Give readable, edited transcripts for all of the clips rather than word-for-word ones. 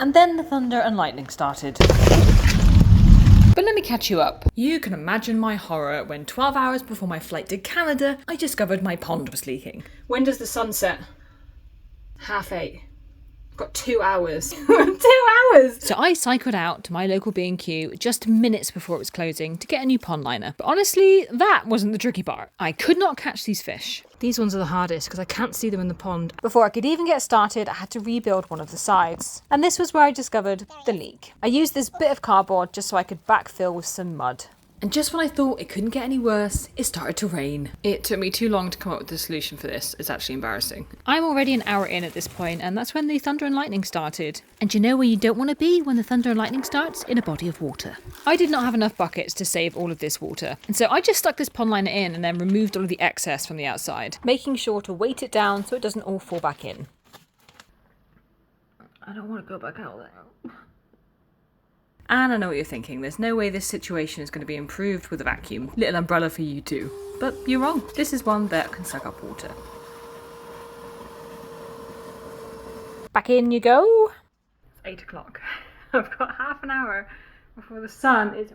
And then the thunder and lightning started. But let me catch you up. You can imagine my horror when 12 hours before my flight to Canada, I discovered my pond was leaking. When does the sun set? 8:30. I've got 2 hours. 2 hours! So I cycled out to my local B&Q just minutes before it was closing to get a new pond liner. But honestly, that wasn't the tricky part. I could not catch these fish. These ones are the hardest because I can't see them in the pond. Before I could even get started, I had to rebuild one of the sides. And this was where I discovered the leak. I used this bit of cardboard just so I could backfill with some mud. And just when I thought it couldn't get any worse, it started to rain. It took me too long to come up with the solution for this. It's actually embarrassing. I'm already an hour in at this point, and that's when the thunder and lightning started. And you know where you don't want to be when the thunder and lightning starts? In a body of water. I did not have enough buckets to save all of this water. And so I just stuck this pond liner in and then removed all of the excess from the outside, making sure to weight it down so it doesn't all fall back in. I don't want to go back out there. And I know what you're thinking, there's no way this situation is going to be improved with a vacuum. Little umbrella for you too. But you're wrong. This is one that can suck up water. Back in you go. It's 8 o'clock. I've got half an hour before the sun is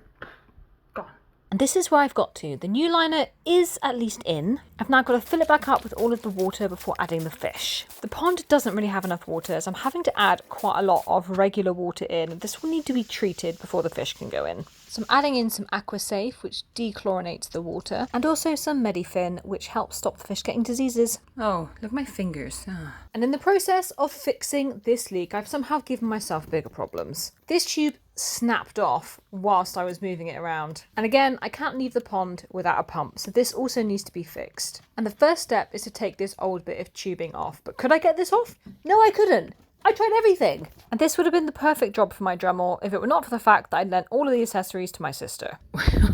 gone. And this is where I've got to. The new liner is at least in. I've now got to fill it back up with all of the water before adding the fish. The pond doesn't really have enough water, so I'm having to add quite a lot of regular water in. This will need to be treated before the fish can go in. So I'm adding in some Aquasafe, which dechlorinates the water, and also some Medifin, which helps stop the fish getting diseases. Oh, look at my fingers. And in the process of fixing this leak, I've somehow given myself bigger problems. This tube snapped off whilst I was moving it around. And again, I can't leave the pond without a pump, so this also needs to be fixed. And the first step is to take this old bit of tubing off. But could I get this off? No, I couldn't. I tried everything. And this would have been the perfect job for my Dremel if it were not for the fact that I'd lent all of the accessories to my sister.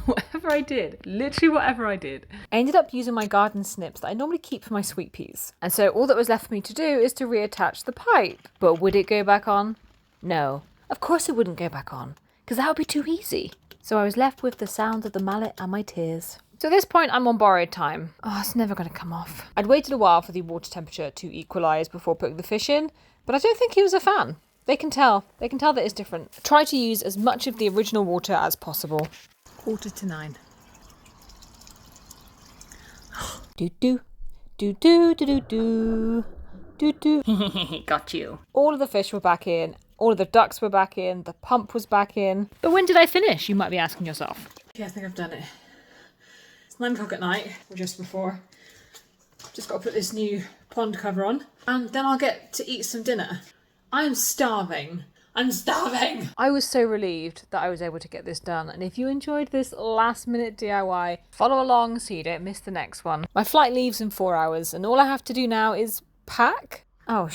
Whatever I did, literally whatever I did. I ended up using my garden snips that I normally keep for my sweet peas. And so all that was left for me to do is to reattach the pipe. But would it go back on? No. Of course it wouldn't go back on, because that would be too easy. So I was left with the sound of the mallet and my tears. So at this point, I'm on borrowed time. Oh, it's never going to come off. I'd waited a while for the water temperature to equalise before putting the fish in, but I don't think he was a fan. They can tell. They can tell that it's different. Try to use as much of the original water as possible. 8:45. Do-do. Do-do, do-do-do. Do-do. Got you. All of the fish were back in. All of the ducks were back in. The pump was back in. But when did I finish? You might be asking yourself. Okay, I think I've done it. It's 9 o'clock at night, or just before. Just got to put this new pond cover on, and then I'll get to eat some dinner. I'm starving. I'm starving! I was so relieved that I was able to get this done, and if you enjoyed this last minute DIY, follow along so you don't miss the next one. My flight leaves in 4 hours, and all I have to do now is pack. Oh,